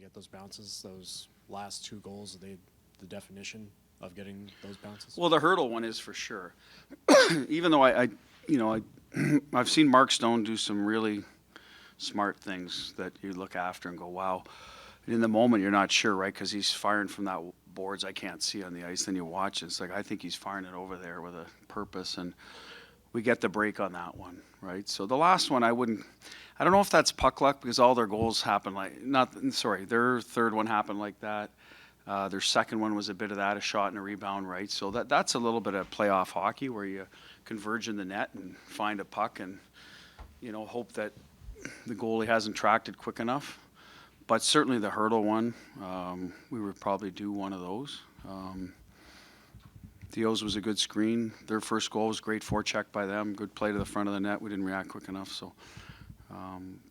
get those bounces? Those last 2 goals, are they the definition of getting those bounces? Well, the hurdle one is for sure. Even though I've seen Mark Stone do some really smart things that you look after and go, wow. And in the moment, you're not sure, right? Because he's firing from that boards I can't see on the ice. Then you watch it. It's like, I think he's firing it over there with a purpose. And we get the break on that one, right? So the last one, I don't know if that's puck luck because all their goals happen their third one happened like that. Their second one was a bit of that, a shot and a rebound, right? So that's a little bit of playoff hockey where you converge in the net and find a puck and, hope that the goalie hasn't tracked it quick enough. But certainly the hurdle one, we would probably do one of those. The O's was a good screen. Their first goal was great forecheck by them. Good play to the front of the net. We didn't react quick enough. So,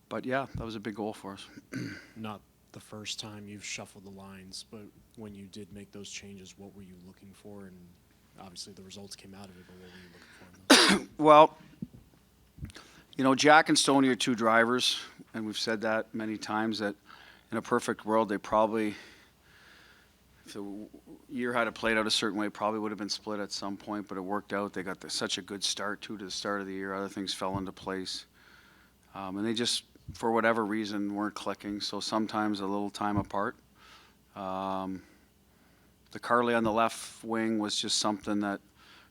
but yeah, that was a big goal for us. Not the first time you've shuffled the lines, but when you did make those changes, what were you looking for? And obviously the results came out of it, but what were you looking for in those? Well, Jack and Stoney are 2 drivers, and we've said that many times that in a perfect world, they probably, if the year had played out a certain way, probably would have been split at some point, but it worked out. They got such a good start, to the start of the year. Other things fell into place. And they just, for whatever reason, weren't clicking, so sometimes a little time apart. The Carly on the left wing was just something that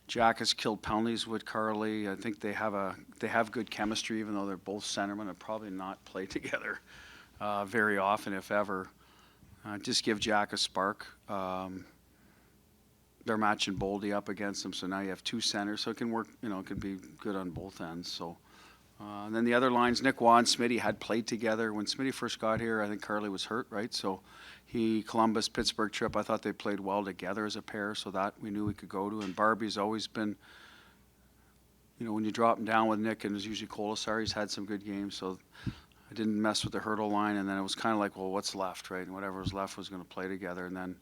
Jack has killed penalties with Carly. I think they have good chemistry, even though they're both centermen and probably not play together very often, if ever. Just give Jack a spark. They're matching Boldy up against him, so now you have 2 centers, so it can work. It could be good on both ends. So, and then the other lines, Nick Waugh and Smitty had played together when Smitty first got here. I think Carly was hurt, right? So, Columbus Pittsburgh trip, I thought they played well together as a pair, so that we knew we could go to. And Barbie's always been, when you drop him down with Nick, and it's usually Colasar, he's had some good games, so. I didn't mess with the hurdle line, and then it was kind of like, well, what's left, right? And whatever was left was going to play together. And then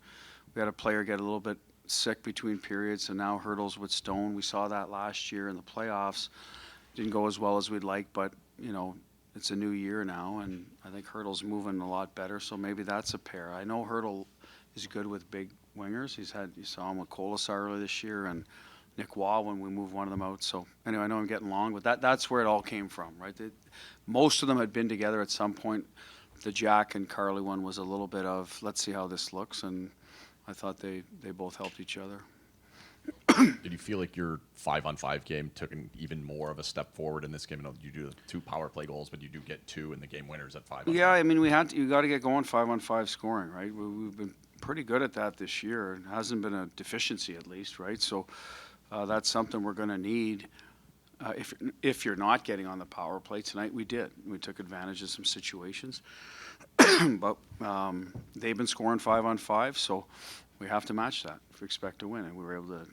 we had a player get a little bit sick between periods, and now hurdles with Stone. We saw that last year in the playoffs. Didn't go as well as we'd like, but, it's a new year now, and I think hurdle's moving a lot better, so maybe that's a pair. I know hurdle is good with big wingers. You saw him with Colasar earlier this year, and Nick Waugh when we moved one of them out. So anyway, I know I'm getting long, but that's where it all came from, right? Most of them had been together at some point. The Jack and Carly one was a little bit of, let's see how this looks, and I thought they both helped each other. Did you feel like your 5-on-5 game took an even more of a step forward in this game? You do 2 power play goals, but you do get 2 in the game winners at 5-on-5. Yeah, I mean, you got to get going 5-on-5 scoring, right? We've been pretty good at that this year. It hasn't been a deficiency, at least, right? So that's something we're going to need. If you're not getting on the power play tonight, we did. We took advantage of some situations, but they've been scoring 5-on-5, so we have to match that if we expect to win. And we were able to,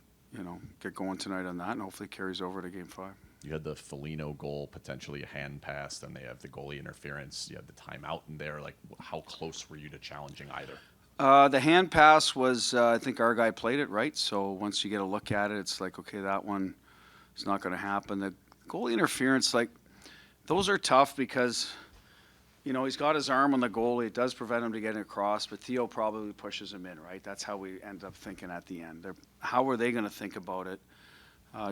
get going tonight on that, and hopefully it carries over to Game 5. You had the Foligno goal, potentially a hand pass, then they have the goalie interference. You had the timeout in there. Like, how close were you to challenging either? The hand pass was, I think our guy played it right. So once you get a look at it, it's like, okay, that one is not going to happen. The goalie interference, those are tough because, he's got his arm on the goalie. It does prevent him to getting across, but Theo probably pushes him in, right? That's how we end up thinking at the end. How are they going to think about it?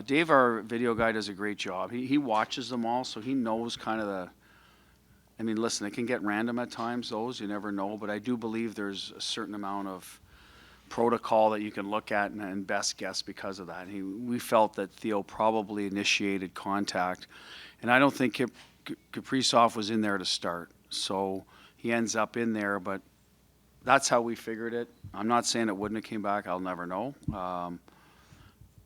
Dave, our video guy, does a great job. He watches them all, so he knows kind of listen, it can get random at times, those. You never know. But I do believe there's a certain amount of protocol that you can look at and best guess because of that. We felt that Theo probably initiated contact. And I don't think Kaprizov was in there to start. So he ends up in there, but that's how we figured it. I'm not saying it wouldn't have came back. I'll never know.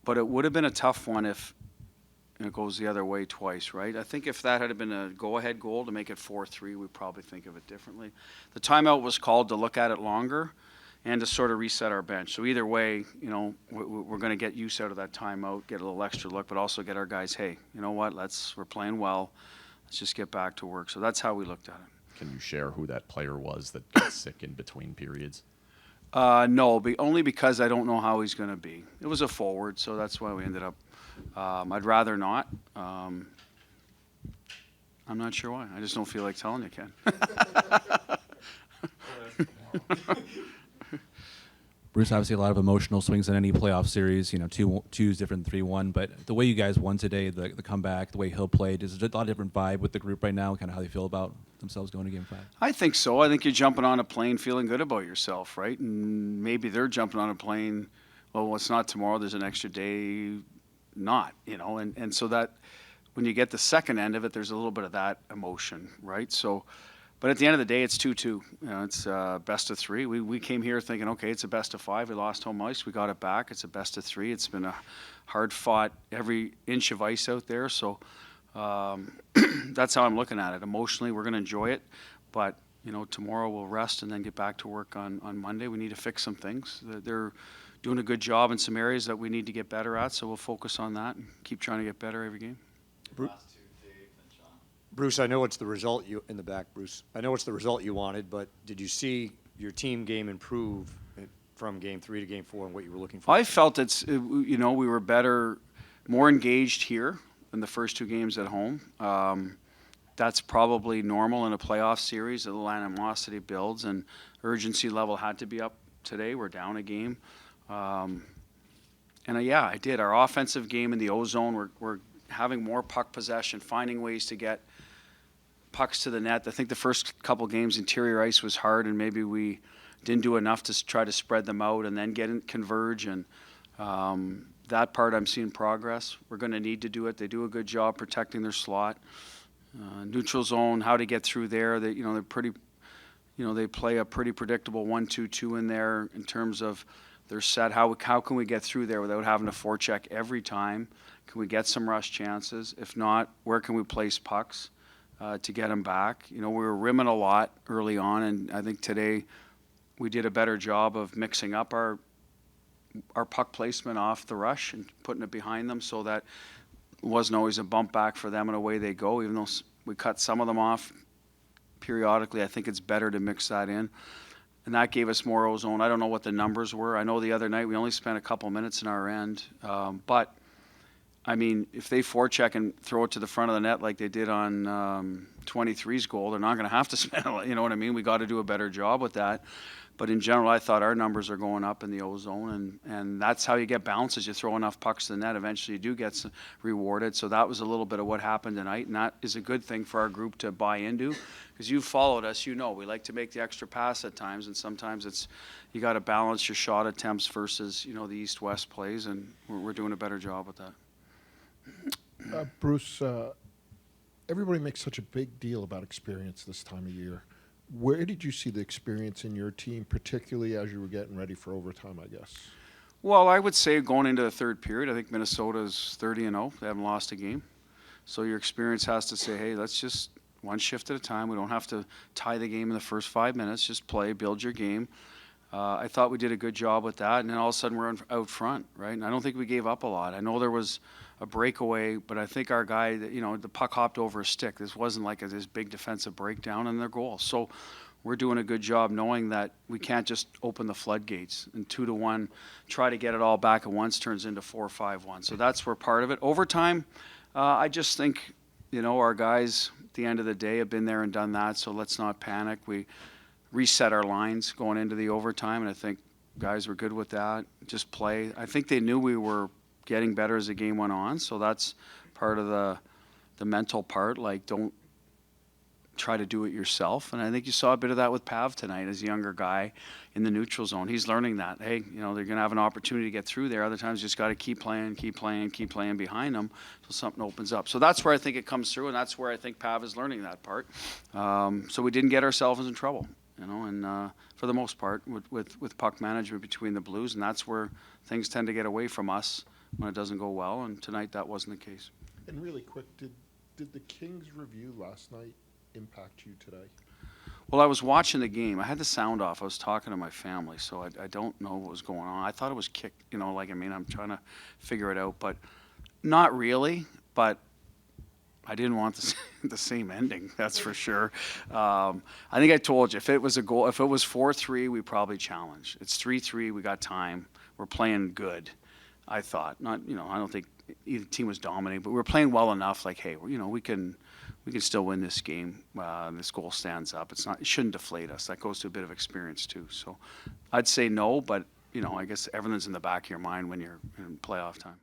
But it would have been a tough one if it goes the other way twice, right? I think if that had been a go-ahead goal to make it 4-3, we'd probably think of it differently. The timeout was called to look at it longer and to sort of reset our bench. So either way, we're going to get use out of that timeout, get a little extra look, but also get our guys, hey, you know what, we're playing well. Let's just get back to work. So that's how we looked at it. Can you share who that player was that got sick in between periods? No, only because I don't know how he's going to be. It was a forward, so that's why we ended up. I'd rather not. I'm not sure why. I just don't feel like telling you, Ken. Bruce, obviously a lot of emotional swings in any playoff series. 2 is different than 3-1. But the way you guys won today, the comeback, the way Hill played, is there a lot of different vibe with the group right now? Kind of how they feel about themselves going to Game 5. I think so. I think you're jumping on a plane feeling good about yourself, right? And maybe they're jumping on a plane. Well, it's not tomorrow. There's an extra day. Not, and so that when you get the second end of it, there's a little bit of that emotion, right? So. But at the end of the day, it's 2-2. It's best of 3. We came here thinking, okay, it's a best of 5. We lost home ice. We got it back. It's a best of 3. It's been a hard-fought every inch of ice out there. So that's how I'm looking at it. Emotionally, we're going to enjoy it. But, tomorrow we'll rest and then get back to work on Monday. We need to fix some things. They're doing a good job in some areas that we need to get better at. So we'll focus on that and keep trying to get better every game. Bruce, I know it's the result Bruce. I know it's the result you wanted, but did you see your team game improve from Game 3 to Game 4 and what you were looking for? I felt we were better, more engaged here than the first 2 games at home. That's probably normal in a playoff series. The animosity builds, and urgency level had to be up today. We're down a game. I did. Our offensive game in the O-zone, we're having more puck possession, finding ways to get pucks to the net. I think the first couple games interior ice was hard, and maybe we didn't do enough to try to spread them out and then converge. And that part, I'm seeing progress. We're going to need to do it. They do a good job protecting their slot. Neutral zone, how to get through there. They're pretty. They play a pretty predictable 1-2-2 in there in terms of their set. How can we get through there without having to forecheck every time? Can we get some rush chances? If not, where can we place pucks to get them back? We were rimming a lot early on, and I think today we did a better job of mixing up our puck placement off the rush and putting it behind them so that it wasn't always a bump back for them and away they go. Even though we cut some of them off periodically, I think it's better to mix that in. And that gave us more O-zone. I don't know what the numbers were. I know the other night we only spent a couple minutes in our end. But, if they forecheck and throw it to the front of the net like they did on 23's goal, they're not going to have to spend, you know what I mean? We got to do a better job with that. But in general, I thought our numbers are going up in the O-zone, and that's how you get bounces. You throw enough pucks to the net, eventually you do get rewarded. So that was a little bit of what happened tonight, and that is a good thing for our group to buy into. Because you've followed us, we like to make the extra pass at times, and sometimes you got to balance your shot attempts versus the east-west plays, and we're doing a better job with that. Bruce, everybody makes such a big deal about experience this time of year. Where did you see the experience in your team, particularly as you were getting ready for overtime, I guess? Well, I would say going into the third period, I think Minnesota's 30-0. They haven't lost a game. So your experience has to say, hey, let's just one shift at a time. We don't have to tie the game in the first 5 minutes. Just play, build your game. I thought we did a good job with that, and then all of a sudden we're out front, right? And I don't think we gave up a lot. I know there was a breakaway, but I think our guy, the puck hopped over a stick. This wasn't like this big defensive breakdown in their goal. So we're doing a good job knowing that we can't just open the floodgates and 2-1, try to get it all back at once turns into 4-5-1. So that's where part of it. Overtime, I just think, our guys at the end of the day have been there and done that, so let's not panic. We reset our lines going into the overtime, and I think guys were good with that. Just play. I think they knew we were getting better as the game went on, so that's part of the mental part. Like, don't try to do it yourself. And I think you saw a bit of that with Pav tonight as a younger guy in the neutral zone. He's learning that. Hey, they're going to have an opportunity to get through there. Other times you just got to keep playing behind them so something opens up. So that's where I think it comes through, and that's where I think Pav is learning that part. So we didn't get ourselves in trouble. And for the most part, with puck management between the Blues, and that's where things tend to get away from us when it doesn't go well, and tonight that wasn't the case. And really quick, did the Kings review last night impact you today? Well, I was watching the game. I had the sound off. I was talking to my family, so I don't know what was going on. I thought it was kicked, I'm trying to figure it out, but not really, but I didn't want the same ending, that's for sure. I think I told you, if it was a goal, if it was 4-3, we probably challenged. It's 3-3, we got time. We're playing good, I thought. Not, I don't think either team was dominating, but we were playing well enough, like, hey, we can we can still win this game. This goal stands up. It shouldn't deflate us. That goes to a bit of experience too. So I'd say no, but I guess everything's in the back of your mind when you're in playoff time.